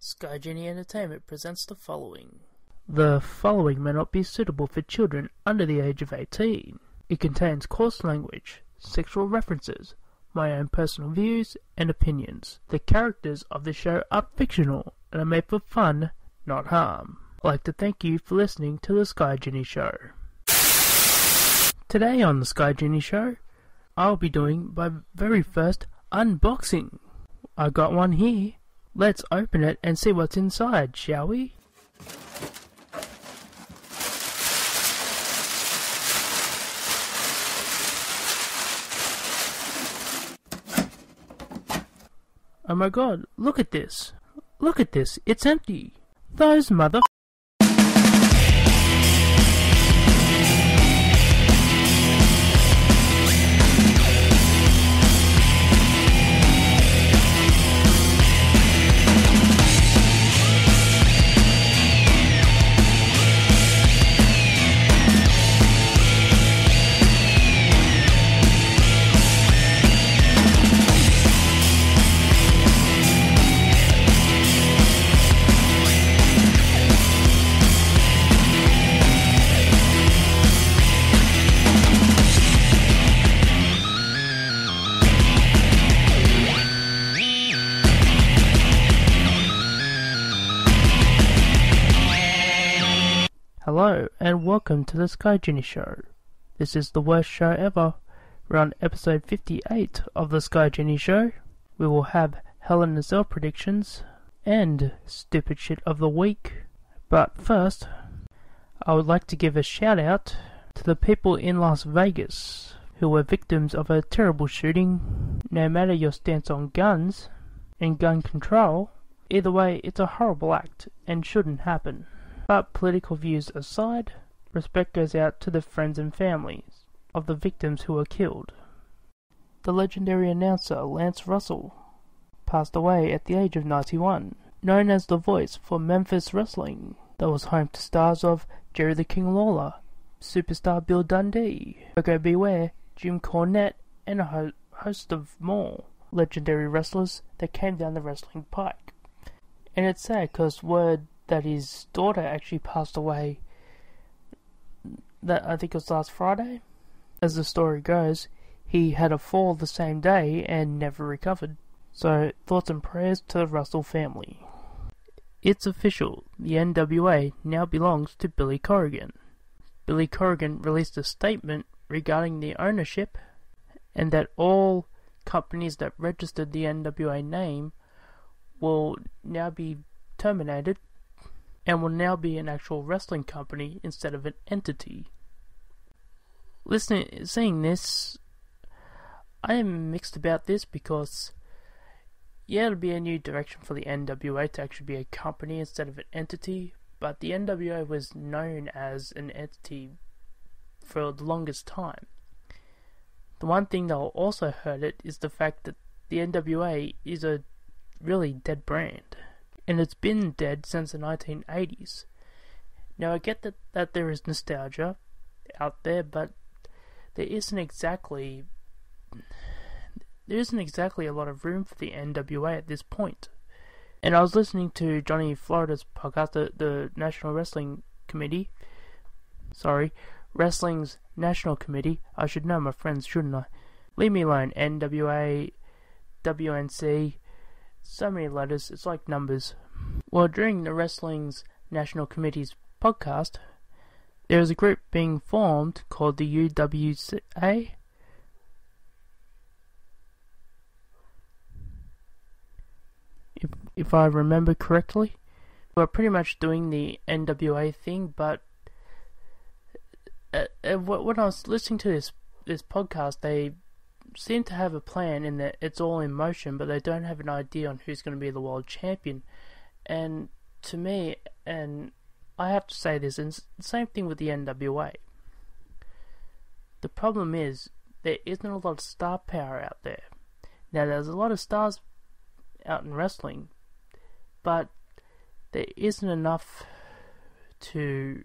Sky Genie Entertainment presents the following. The following may not be suitable for children under the age of 18. It contains coarse language, sexual references, my own personal views and opinions. The characters of the show are fictional and are made for fun, not harm. I'd like to thank you for listening to the Sky Genie Show. Today on the Sky Genie Show, I'll be doing my very first unboxing. I got one here. Let's open it and see what's inside, shall we? Oh my god, look at this. Look at this, it's empty. Those mother... Hello, and welcome to the Sky Genie Show. This is the worst show ever. We're on episode 58 of the Sky Genie Show. We will have Hell in a Cell predictions and stupid shit of the week. But first, I would like to give a shout out to the people in Las Vegas who were victims of a terrible shooting. No matter your stance on guns and gun control, either way it's a horrible act and shouldn't happen. But political views aside, respect goes out to the friends and families of the victims who were killed. The legendary announcer Lance Russell passed away at the age of 91, known as the voice for Memphis Wrestling, that was home to stars of Jerry the King Lawler, superstar Bill Dundee, Coco Beware, Jim Cornette, and a host of more legendary wrestlers that came down the wrestling pike. And it's sad because word that his daughter actually passed away, that I think it was last Friday. As the story goes, he had a fall the same day and never recovered. So thoughts and prayers to the Russell family. It's official, the NWA now belongs to Billy Corrigan. Billy Corrigan released a statement regarding the ownership and that all companies that registered the NWA name will now be terminated and will now be an actual wrestling company instead of an entity. Seeing this, I am mixed about this because, yeah, it'll be a new direction for the NWA to actually be a company instead of an entity, but the NWA was known as an entity for the longest time. The one thing that will also hurt it is the fact that the NWA is a really dead brand. And it's been dead since the 1980s. Now I get that there is nostalgia out there, but there isn't exactly a lot of room for the NWA at this point. And I was listening to Johnny Florida's podcast, the National Wrestling Committee. Wrestling's National Committee. I should know my friends, shouldn't I? Leave me alone. NWA, WNC. So many letters, it's like numbers. Well, during the Wrestling's National Committee's podcast, there is a group being formed called the UWCA. If I remember correctly. We're pretty much doing the NWA thing, but when I was listening to this podcast, they seem to have a plan in that it's all in motion, but they don't have an idea on who's going to be the world champion. And to me, and I have to say this, and the same thing with the NWA. The problem is, there isn't a lot of star power out there. Now, there's a lot of stars out in wrestling, but there isn't enough to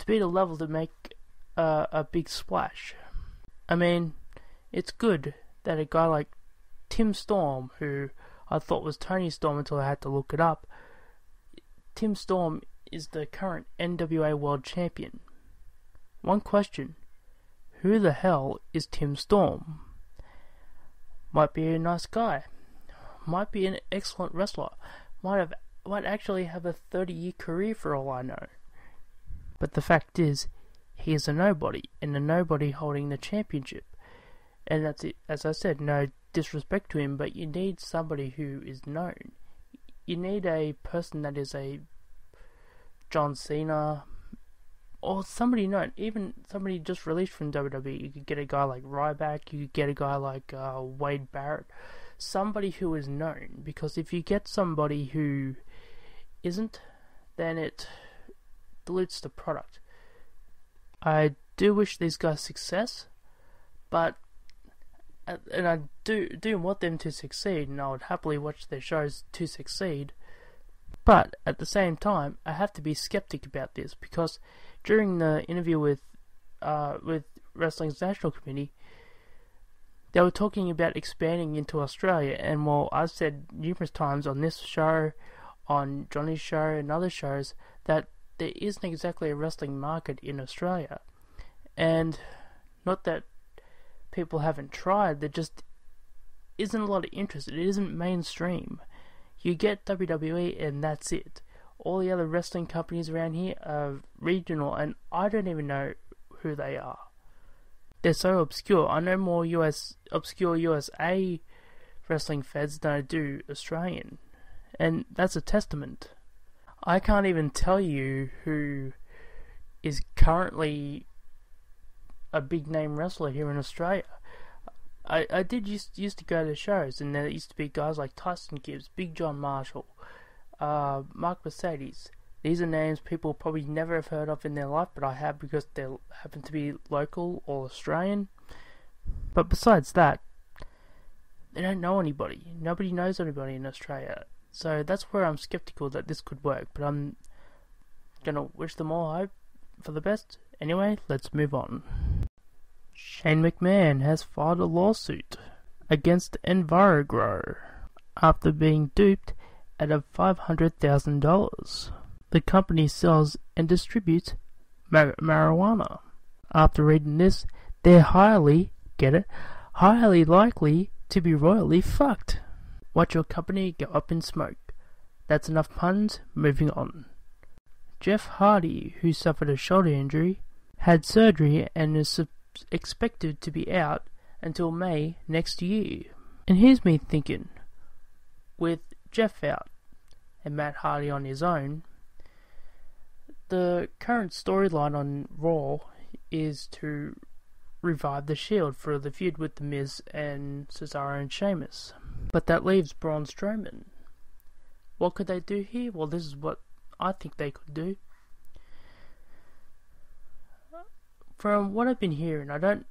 be the level to make a big splash. I mean, it's good that a guy like Tim Storm, who I thought was Tony Storm until I had to look it up. Tim Storm is the current NWA World Champion. One question: who the hell is Tim Storm? Might be a nice guy, might be an excellent wrestler, might actually have a 30-year career for all I know. But the fact is, he is a nobody, and a nobody holding the championship. And that's it. As I said, no disrespect to him, but you need somebody who is known. You need a person that is a John Cena, or somebody known, even somebody just released from WWE. You could get a guy like Ryback, you could get a guy like Wade Barrett, somebody who is known, because if you get somebody who isn't, then it dilutes the product. I do wish these guys success, but and I do want them to succeed, and I would happily watch their shows to succeed. But at the same time, I have to be skeptic about this, because during the interview with Wrestling's National Committee, they were talking about expanding into Australia, and while I've said numerous times on this show, on Johnny's show and other shows, that there isn't exactly a wrestling market in Australia. And not that people haven't tried, there just isn't a lot of interest. It isn't mainstream. You get WWE and that's it. All the other wrestling companies around here are regional, and I don't even know who they are. They're so obscure. I know more obscure USA wrestling feds than I do Australian, and that's a testament. I can't even tell you who is currently a big name wrestler here in Australia. I did used to go to shows, and there used to be guys like Tyson Gibbs, Big John Marshall, Mark Mercedes. These are names people probably never have heard of in their life, but I have, because they happen to be local or Australian. But besides that, they don't know anybody. Nobody knows anybody in Australia. So that's where I'm skeptical that this could work, but I'm gonna wish them all hope for the best. Anyway, let's move on. Shane McMahon has filed a lawsuit against EnviroGrow after being duped out of $500,000. The company sells and distributes marijuana. After reading this, they're highly likely to be royally fucked. Watch your company go up in smoke. That's enough puns, moving on. Jeff Hardy, who suffered a shoulder injury, had surgery and is expected to be out until May next year. And here's me thinking, with Jeff out and Matt Hardy on his own, the current storyline on Raw is to revive the Shield for the feud with The Miz and Cesaro and Sheamus. But that leaves Braun Strowman. What could they do here? Well, this is what I think they could do. From what I've been hearing, I don't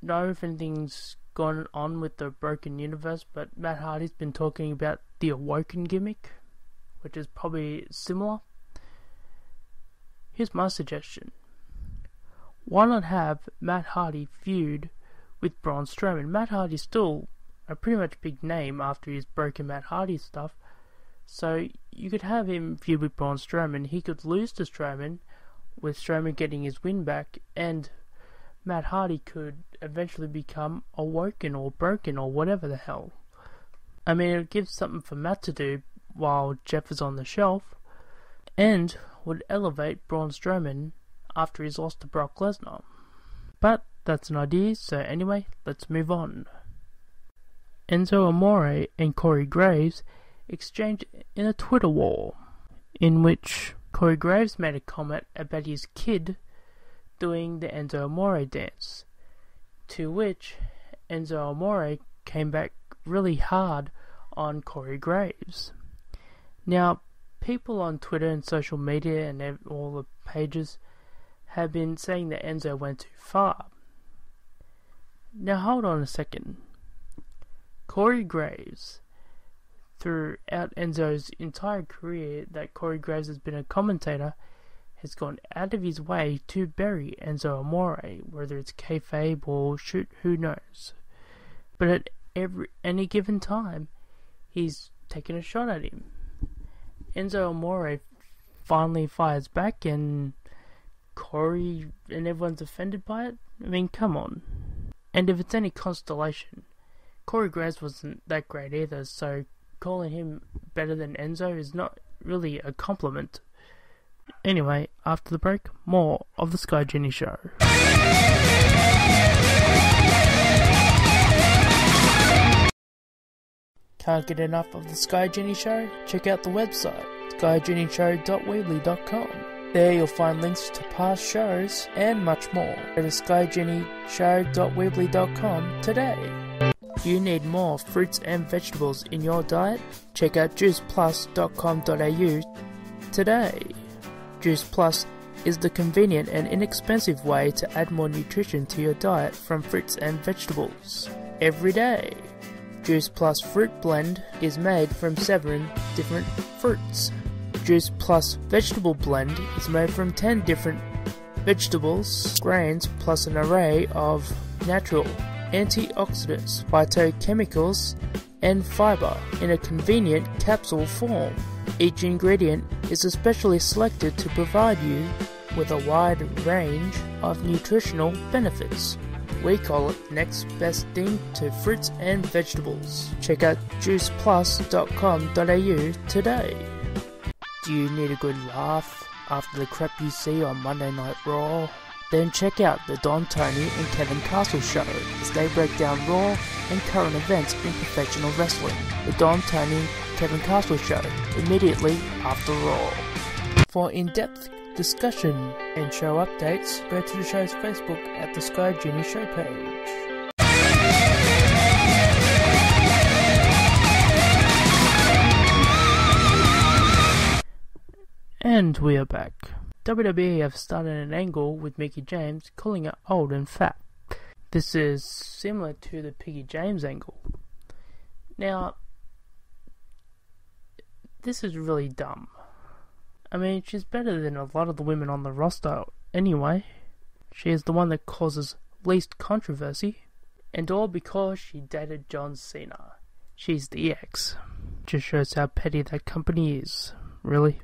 know if anything's gone on with the Broken Universe, but Matt Hardy's been talking about the Awoken gimmick, which is probably similar. Here's my suggestion. Why not have Matt Hardy feud with Braun Strowman? Matt Hardy's still a pretty much big name after his Broken Matt Hardy stuff, so you could have him feud with Braun Strowman. He could lose to Strowman, with Strowman getting his win back, and Matt Hardy could eventually become Awoken or Broken or whatever the hell. I mean, it would give something for Matt to do while Jeff is on the shelf, and would elevate Braun Strowman after he's lost to Brock Lesnar. But that's an idea, so anyway, let's move on. Enzo Amore and Corey Graves exchanged in a Twitter war, in which Corey Graves made a comment about his kid doing the Enzo Amore dance, to which Enzo Amore came back really hard on Corey Graves. Now, people on Twitter and social media and all the pages have been saying that Enzo went too far. Now hold on a second. Corey Graves, throughout Enzo's entire career that Corey Graves has been a commentator, has gone out of his way to bury Enzo Amore, whether it's kayfabe or shoot, who knows. But at any given time, he's taking a shot at him. Enzo Amore finally fires back, and Corey and everyone's offended by it. I mean, come on. And if it's any consolation, Corey Graves wasn't that great either, so calling him better than Enzo is not really a compliment. Anyway, after the break, more of the Sky Genie Show. Can't get enough of the Sky Genie Show? Check out the website, skygenieshow.weebly.com. There you'll find links to past shows and much more. Go to skygenieshow.weebly.com today. Do you need more fruits and vegetables in your diet? Check out juiceplus.com.au today. Juice Plus is the convenient and inexpensive way to add more nutrition to your diet from fruits and vegetables every day. Juice Plus Fruit Blend is made from 7 different fruits. Juice Plus Vegetable Blend is made from 10 different vegetables, grains, plus an array of natural antioxidants, phytochemicals, and fiber in a convenient capsule form. Each ingredient is especially selected to provide you with a wide range of nutritional benefits. We call it next best thing to fruits and vegetables. Check out juiceplus.com.au today. Do you need a good laugh after the crap you see on Monday Night Raw? Then check out the Don Tony and Kevin Castle Show as they break down Raw and current events in professional wrestling. The Don Tony Kevin Castle Show, immediately after Raw. For in-depth discussion and show updates, go to the show's Facebook at the Sky Genie Show page. And we are back. WWE have started an angle with Mickie James, calling her old and fat. This is similar to the Piggy James angle. Now, this is really dumb. I mean, she's better than a lot of the women on the roster anyway. She is the one that causes least controversy, and all because she dated John Cena. She's the ex. Just shows how petty that company is, really.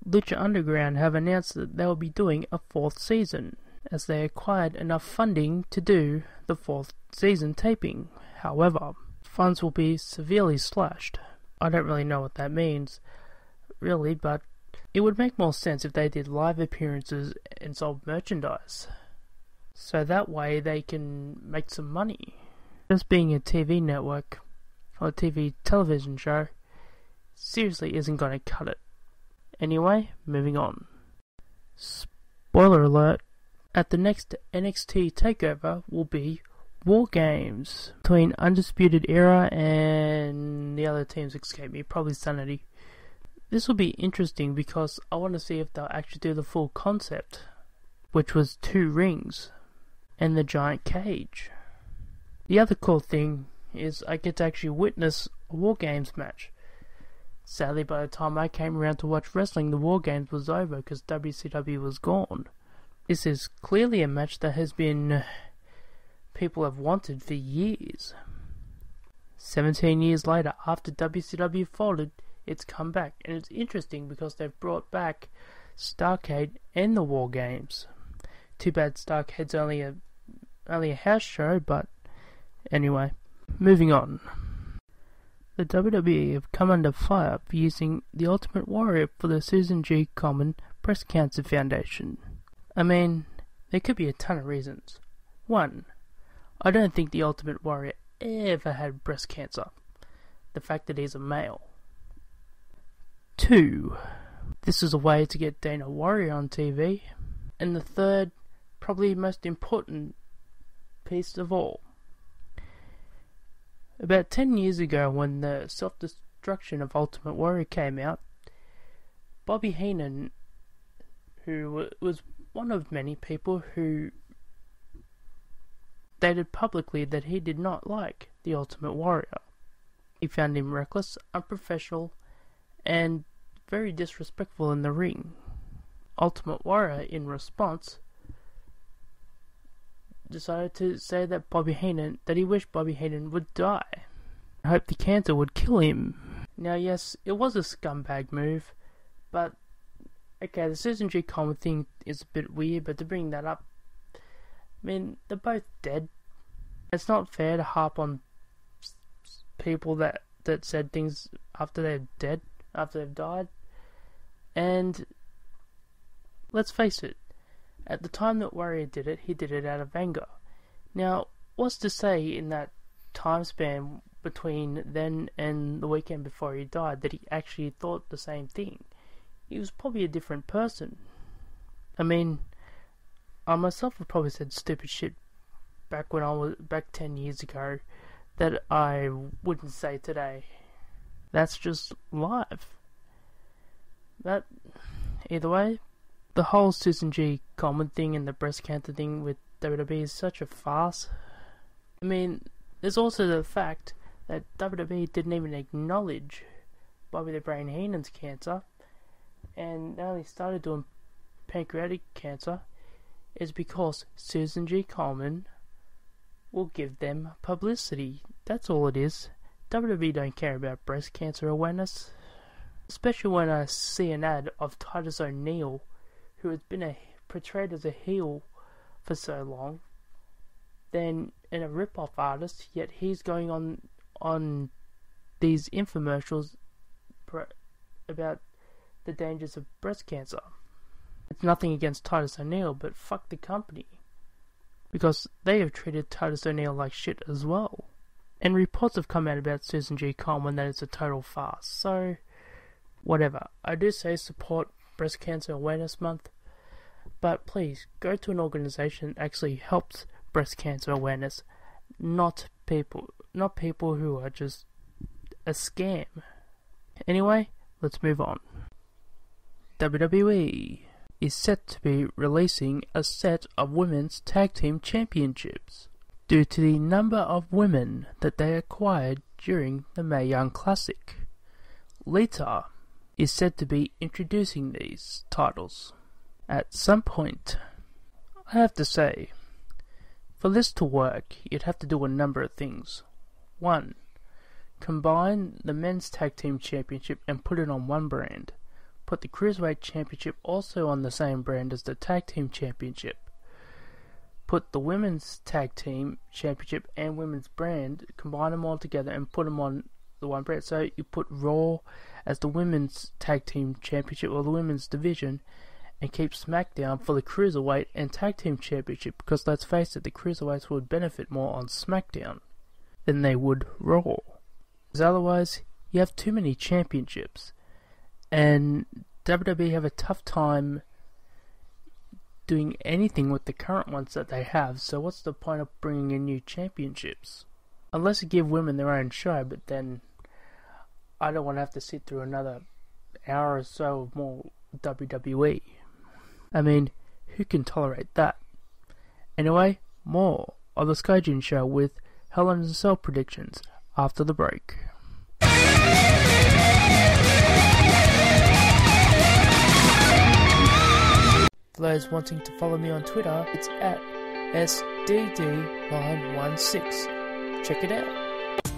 Lucha Underground have announced that they will be doing a 4th season, as they acquired enough funding to do the 4th season taping. However, funds will be severely slashed. I don't really know what that means, really, but it would make more sense if they did live appearances and sold merchandise. So that way they can make some money. Just being a TV network, or a television show, seriously isn't going to cut it. Anyway, moving on. Spoiler alert, at the next NXT TakeOver will be War Games between Undisputed Era and the other teams escape me, probably Sanity. This will be interesting because I want to see if they'll actually do the full concept, which was 2 rings and the giant cage. The other cool thing is I get to actually witness a War Games match. Sadly, by the time I came around to watch wrestling, the War Games was over because WCW was gone. This is clearly a match that has been people have wanted for years. 17 years later, after WCW folded, it's come back, and it's interesting because they've brought back Starrcade and the War Games. Too bad Starrcade's only a house show, but anyway, moving on. The WWE have come under fire for using the Ultimate Warrior for the Susan G. Komen Breast Cancer Foundation. I mean, there could be a ton of reasons. 1. I don't think the Ultimate Warrior ever had breast cancer. The fact that he's a male. 2. This is a way to get Dana Warrior on TV. And the 3rd, probably most important piece of all. About 10 years ago, when the self-destruction of Ultimate Warrior came out, Bobby Heenan, who was one of many people who stated publicly that he did not like the Ultimate Warrior. He found him reckless, unprofessional, and very disrespectful in the ring. Ultimate Warrior, in response, decided to say that he wished Bobby Heenan would die. I hope the cancer would kill him. Now, yes, it was a scumbag move, but okay, the Susan G. Komen thing is a bit weird, but to bring that up, I mean, they're both dead. It's not fair to harp on people that said things after they're dead, after they've died. And let's face it, at the time that Warrior did it, he did it out of anger. Now, what's to say in that time span between then and the weekend before he died that he actually thought the same thing? He was probably a different person. I mean, I myself have probably said stupid shit back 10 years ago that I wouldn't say today. That's just life. That, either way, the whole Susan G. Komen thing and the breast cancer thing with WWE is such a farce. I mean, there's also the fact that WWE didn't even acknowledge Bobby the Brain Heenan's cancer, and they only started doing pancreatic cancer is because Susan G. Komen will give them publicity. That's all it is. WWE don't care about breast cancer awareness. Especially when I see an ad of Titus O'Neil, who has been portrayed as a heel for so long, then in a rip-off artist, yet he's going on these infomercials about the dangers of breast cancer. It's nothing against Titus O'Neil, but fuck the company, because they have treated Titus O'Neil like shit as well. And reports have come out about Susan G. Komen that it's a total farce, so whatever. I do say support Breast Cancer Awareness Month, but please go to an organization that actually helps breast cancer awareness, not people who are just a scam. Anyway, let's move on. WWE is set to be releasing a set of women's tag team championships due to the number of women that they acquired during the Mae Young Classic. Lita is said to be introducing these titles at some point. I have to say, for this to work, you'd have to do a number of things. 1. Combine the men's tag team championship and put it on one brand. Put the Cruiserweight Championship also on the same brand as the Tag Team Championship. Put the Women's Tag Team Championship and Women's brand, combine them all together and put them on the one brand. So you put Raw as the Women's Tag Team Championship or the Women's Division, and keep SmackDown for the Cruiserweight and Tag Team Championship, because let's face it, the Cruiserweights would benefit more on SmackDown than they would Raw. Because otherwise, you have too many championships. And WWE have a tough time doing anything with the current ones that they have, so what's the point of bringing in new championships? Unless you give women their own show, but then I don't want to have to sit through another hour or so of more WWE. I mean, who can tolerate that? Anyway, more of the Sky Genie Show with Hell in a Cell predictions after the break. For those wanting to follow me on Twitter, it's at SDD916. Check it out.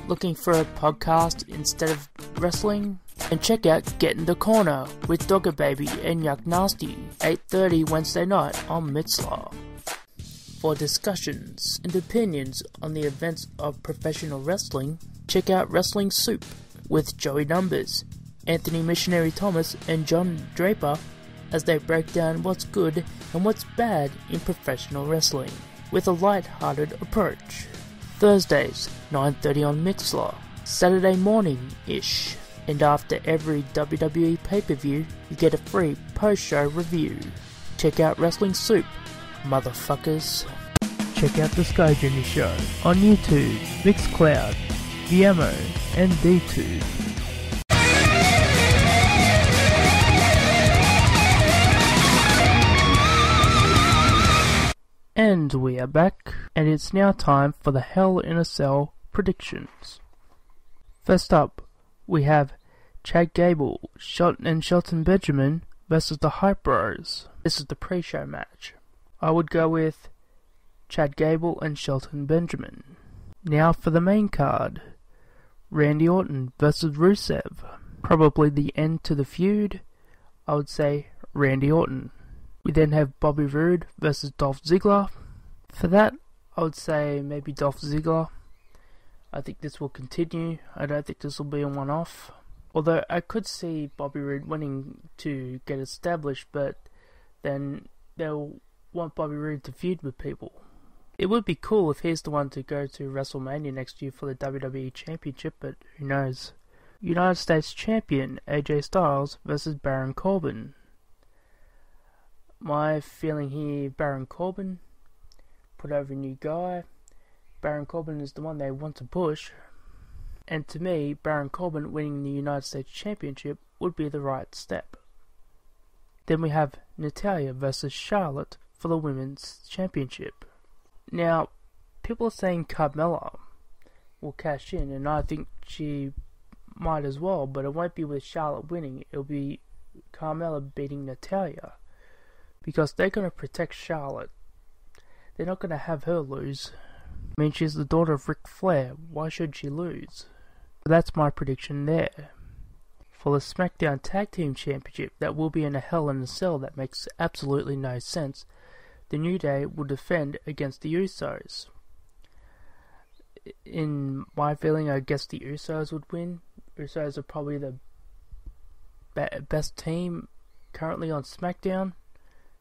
Looking for a podcast instead of wrestling? And check out Get in the Corner with Dogger Baby and Yuck Nasty, 8:30 Wednesday night on Mixlr. For discussions and opinions on the events of professional wrestling, check out Wrestling Soup with Joey Numbers, Anthony Missionary Thomas and John Draper, as they break down what's good and what's bad in professional wrestling, with a light-hearted approach. Thursdays, 9:30 on Mixlr, Saturday morning-ish, and after every WWE pay-per-view, you get a free post-show review. Check out Wrestling Soup, motherfuckers. Check out the Sky Genie Show on YouTube, Mixcloud, Vimeo, and DTube. And we are back, and it's now time for the Hell in a Cell predictions. First up, we have Chad Gable, and Shelton Benjamin versus the Hype Bros. This is the pre-show match. I would go with Chad Gable and Shelton Benjamin. Now for the main card, Randy Orton versus Rusev. Probably the end to the feud. I would say Randy Orton. We then have Bobby Roode versus Dolph Ziggler. For that, I would say maybe Dolph Ziggler. I think this will continue. I don't think this will be a one-off. Although I could see Bobby Roode winning to get established, but then they'll want Bobby Roode to feud with people. It would be cool if he's the one to go to WrestleMania next year for the WWE Championship, but who knows. United States Champion AJ Styles versus Baron Corbin. My feeling here, Baron Corbin, put over a new guy. Baron Corbin is the one they want to push. And to me, Baron Corbin winning the United States Championship would be the right step. Then we have Natalya versus Charlotte for the Women's Championship. Now, people are saying Carmella will cash in, and I think she might as well, but it won't be with Charlotte winning. It'll be Carmella beating Natalya, because they're going to protect Charlotte. They're not going to have her lose. I mean, she's the daughter of Ric Flair. Why should she lose? That's my prediction there. For the SmackDown Tag Team Championship, that will be in a Hell in a Cell that makes absolutely no sense. The New Day will defend against the Usos. In my feeling, I guess the Usos would win. Usos are probably the best team currently on SmackDown.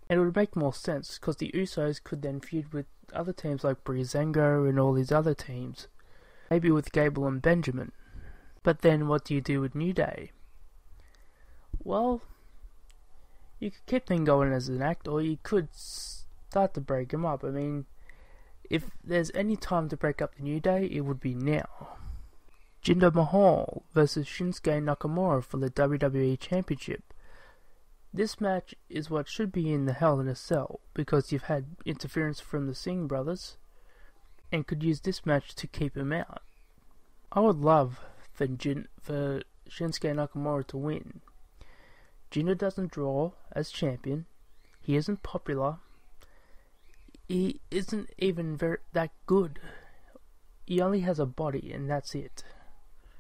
And it would make more sense, because the Usos could then feud with other teams like Breezango and all these other teams. Maybe with Gable and Benjamin. But then what do you do with New Day? Well, you could keep them going as an act, or you could start to break them up. I mean, if there's any time to break up the New Day, it would be now. Jinder Mahal versus Shinsuke Nakamura for the WWE Championship. This match is what should be in the Hell in a Cell, because you've had interference from the Singh brothers, and could use this match to keep him out. I would love for Shinsuke Nakamura to win. Jinder doesn't draw as champion, he isn't popular, he isn't even that good. He only has a body, and that's it.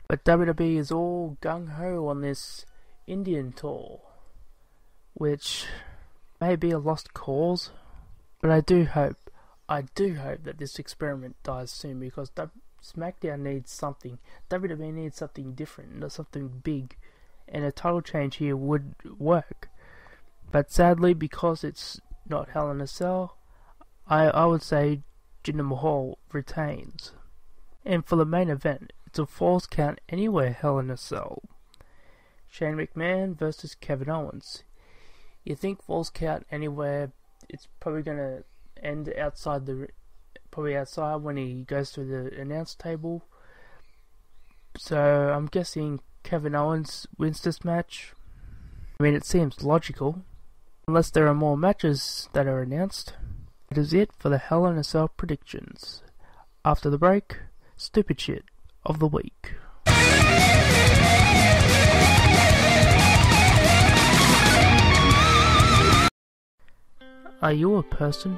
But WWE is all gung-ho on this Indian tour, which may be a lost cause, but I do hope that this experiment dies soon, because SmackDown needs something. WWE needs something different, something big, and a title change here would work. But sadly, because it's not Hell in a Cell, I would say Jinder Mahal retains. And for the main event, it's a Falls Count Anywhere Hell in a Cell. Shane McMahon versus Kevin Owens. You think Falls Count Anywhere, it's probably going to end outside when he goes through the announce table. So I'm guessing Kevin Owens wins this match. I mean, it seems logical, unless there are more matches that are announced. That is it for the Hell in a Cell predictions. After the break, stupid shit of the week. Are you a person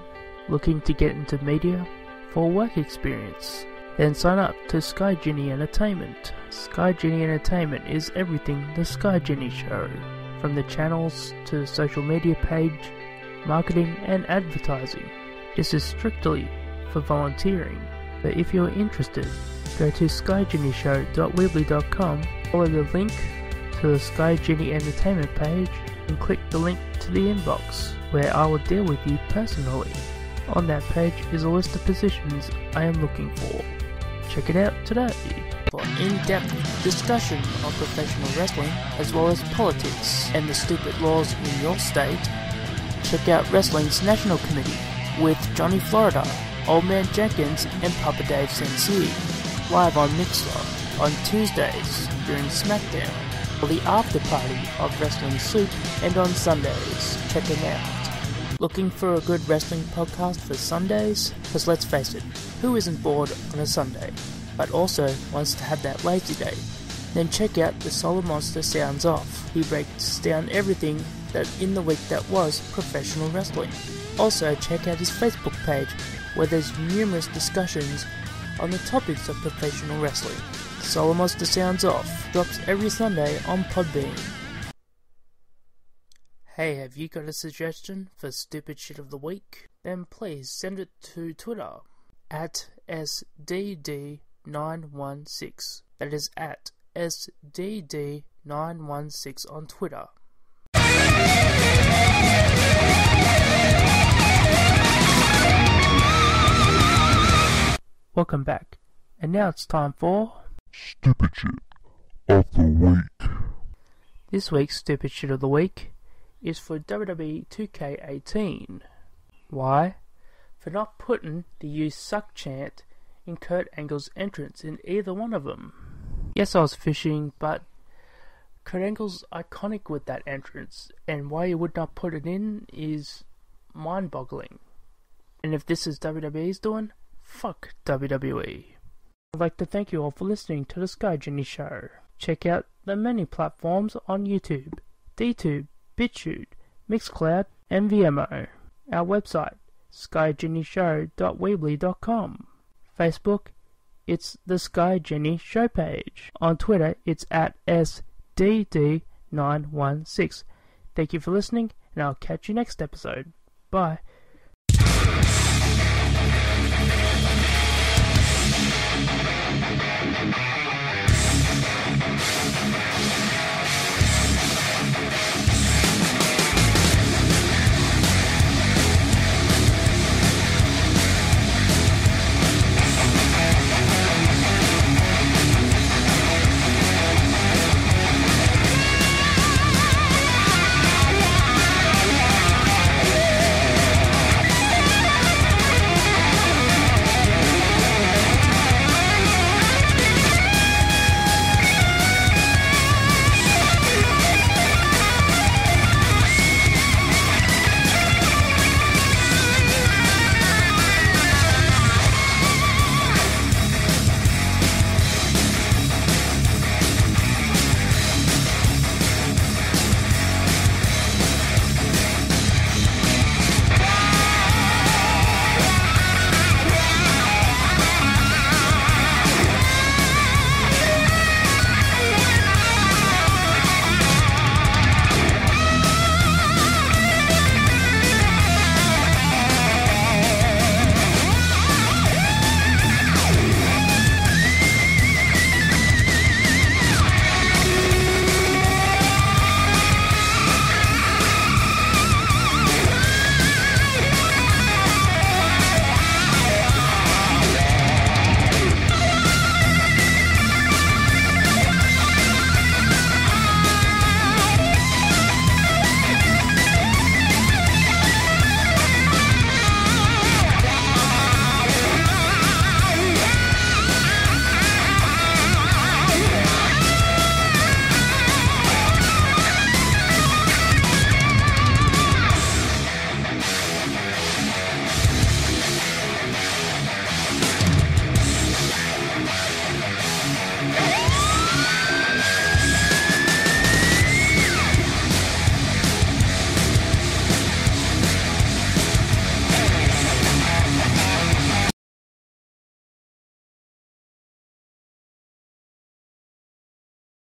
looking to get into media for work experience? Then sign up to Sky Genie Entertainment. Sky Genie Entertainment is everything the Sky Genie Show, from the channels to the social media page, marketing and advertising. This is strictly for volunteering, but if you're interested, go to skygenieshow.weebly.com, follow the link to the Sky Genie Entertainment page, and click the link to the inbox, where I will deal with you personally. On that page is a list of positions I am looking for. Check it out today. For in-depth discussion of professional wrestling, as well as politics and the stupid laws in your state, check out Wrestling's National Committee with Johnny Florida, Old Man Jenkins and Papa Dave Sensei, live on Mixlr on Tuesdays during SmackDown, or the after party of Wrestling Soup, and on Sundays. Check them out. Looking for a good wrestling podcast for Sundays? Because let's face it, who isn't bored on a Sunday, but also wants to have that lazy day? Then check out the Solomonster Sounds off. He breaks down everything that in the week that was professional wrestling. Also check out his Facebook page, where there's numerous discussions on the topics of professional wrestling. Solomonster Sounds Off drops every Sunday on Podbean. Hey, have you got a suggestion for stupid shit of the week? Then please send it to Twitter at SDD916. That is at SDD916 on Twitter. Welcome back, and now it's time for Stupid Shit of the Week. this week's Stupid Shit of the Week is for WWE 2K18. Why? For not putting the "You Suck" chant in Kurt Angle's entrance in either one of them. Yes, I was fishing, but Kurt Angle's iconic with that entrance, and why you would not put it in is mind-boggling. And if this is WWE's doing, fuck WWE. I'd like to thank you all for listening to the Sky Genie Show. Check out the many platforms on YouTube, DTube, BitChute, Mixlr, and Vimeo. Our website, skygenieshow.weebly.com. Facebook, it's the Sky Genie Show page. On Twitter, it's at SDD916. Thank you for listening, and I'll catch you next episode. Bye.